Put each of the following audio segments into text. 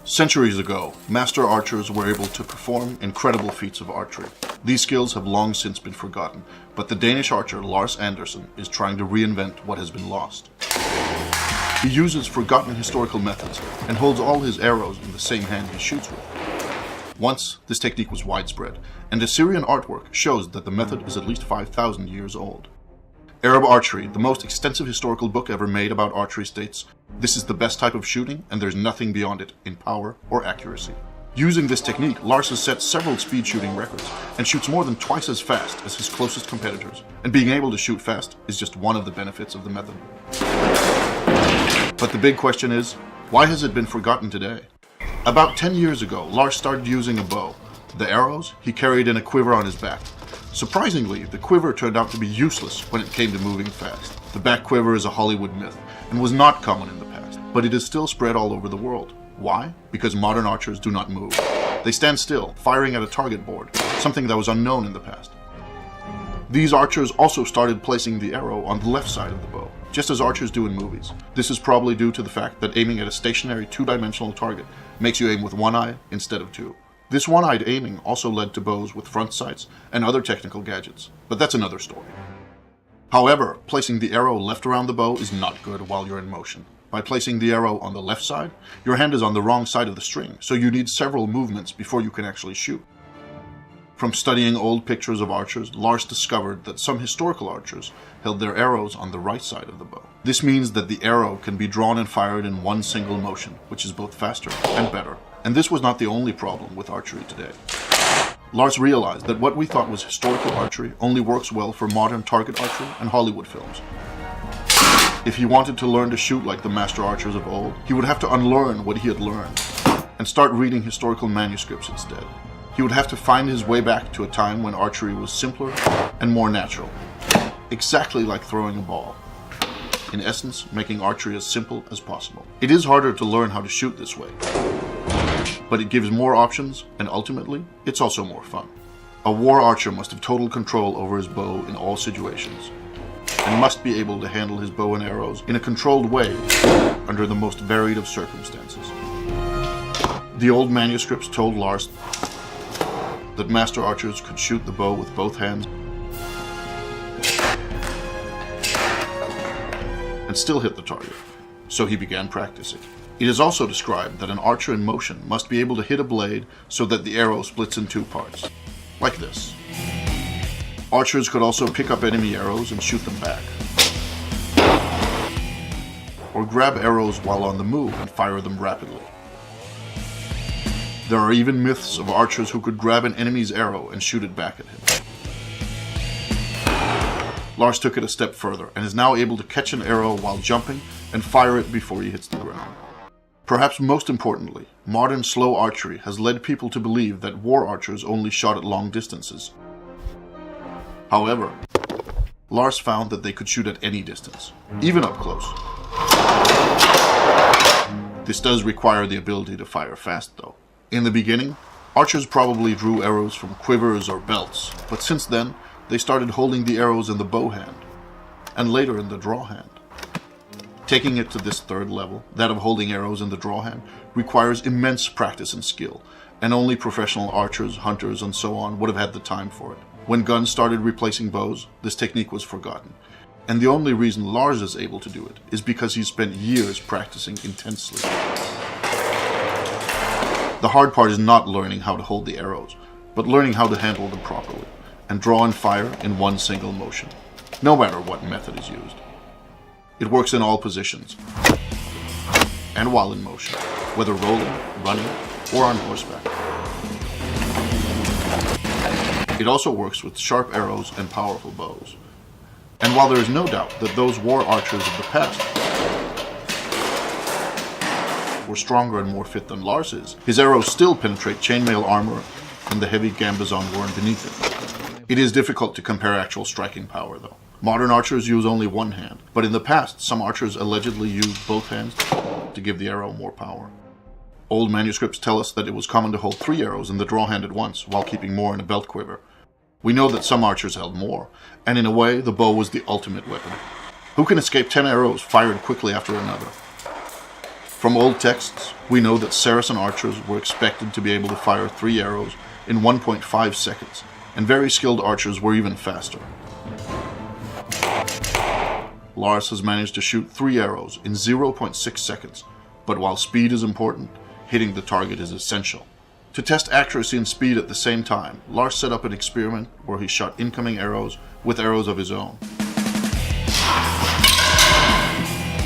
Centuries ago, master archers were able to perform incredible feats of archery. These skills have long since been forgotten, but the Danish archer Lars Andersen is trying to reinvent what has been lost. He uses forgotten historical methods and holds all his arrows in the same hand he shoots with. Once, this technique was widespread, and Assyrian artwork shows that the method is at least 5,000 years old. Arab Archery, the most extensive historical book ever made about archery, states, "This is the best type of shooting, and there's nothing beyond it in power or accuracy." Using this technique, Lars has set several speed shooting records and shoots more than twice as fast as his closest competitors. And being able to shoot fast is just one of the benefits of the method. But the big question is, why has it been forgotten today? About 10 years ago, Lars started using a bow. The arrows he carried in a quiver on his back. Surprisingly, the quiver turned out to be useless when it came to moving fast. The back quiver is a Hollywood myth and was not common in the past, but it is still spread all over the world. Why? Because modern archers do not move. They stand still, firing at a target board, something that was unknown in the past. These archers also started placing the arrow on the left side of the bow, just as archers do in movies. This is probably due to the fact that aiming at a stationary two-dimensional target makes you aim with one eye instead of two. This one-eyed aiming also led to bows with front sights and other technical gadgets, but that's another story. However, placing the arrow left around the bow is not good while you're in motion. By placing the arrow on the left side, your hand is on the wrong side of the string, so you need several movements before you can actually shoot. From studying old pictures of archers, Lars discovered that some historical archers held their arrows on the right side of the bow. This means that the arrow can be drawn and fired in one single motion, which is both faster and better. And this was not the only problem with archery today. Lars realized that what we thought was historical archery only works well for modern target archery and Hollywood films. If he wanted to learn to shoot like the master archers of old, he would have to unlearn what he had learned and start reading historical manuscripts instead. He would have to find his way back to a time when archery was simpler and more natural, exactly like throwing a ball. In essence, making archery as simple as possible. It is harder to learn how to shoot this way, but it gives more options, and ultimately, it's also more fun. A war archer must have total control over his bow in all situations, and must be able to handle his bow and arrows in a controlled way under the most varied of circumstances. The old manuscripts told Lars that master archers could shoot the bow with both hands and still hit the target, so he began practicing. It is also described that an archer in motion must be able to hit a blade so that the arrow splits in two parts, like this. Archers could also pick up enemy arrows and shoot them back, or grab arrows while on the move and fire them rapidly. There are even myths of archers who could grab an enemy's arrow and shoot it back at him. Lars took it a step further and is now able to catch an arrow while jumping and fire it before he hits the ground. Perhaps most importantly, modern slow archery has led people to believe that war archers only shot at long distances. However, Lars found that they could shoot at any distance, even up close. This does require the ability to fire fast, though. In the beginning, archers probably drew arrows from quivers or belts, but since then, they started holding the arrows in the bow hand, and later in the draw hand. Taking it to this third level, that of holding arrows in the draw hand, requires immense practice and skill, and only professional archers, hunters, and so on would have had the time for it. When guns started replacing bows, this technique was forgotten, and the only reason Lars is able to do it is because he's spent years practicing intensely. The hard part is not learning how to hold the arrows, but learning how to handle them properly, and draw and fire in one single motion, no matter what method is used. It works in all positions, and while in motion, whether rolling, running, or on horseback. It also works with sharp arrows and powerful bows. And while there is no doubt that those war archers of the past were stronger and more fit than Lars is, his arrows still penetrate chainmail armor and the heavy gambazon worn beneath it. It is difficult to compare actual striking power, though. Modern archers use only one hand, but in the past, some archers allegedly used both hands to give the arrow more power. Old manuscripts tell us that it was common to hold 3 arrows in the draw hand at once, while keeping more in a belt quiver. We know that some archers held more, and in a way, the bow was the ultimate weapon. Who can escape 10 arrows fired quickly after another? From old texts, we know that Saracen archers were expected to be able to fire 3 arrows in 1.5 seconds, and very skilled archers were even faster. Lars has managed to shoot 3 arrows in 0.6 seconds, but while speed is important, hitting the target is essential. To test accuracy and speed at the same time, Lars set up an experiment where he shot incoming arrows with arrows of his own.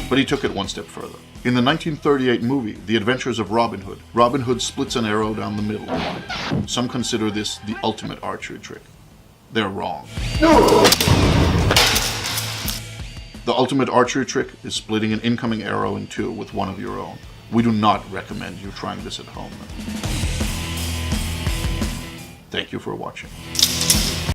But he took it one step further. In the 1938 movie, The Adventures of Robin Hood, Robin Hood splits an arrow down the middle. Some consider this the ultimate archery trick. They're wrong. The ultimate archery trick is splitting an incoming arrow in 2 with one of your own. We do not recommend you trying this at home. Thank you for watching.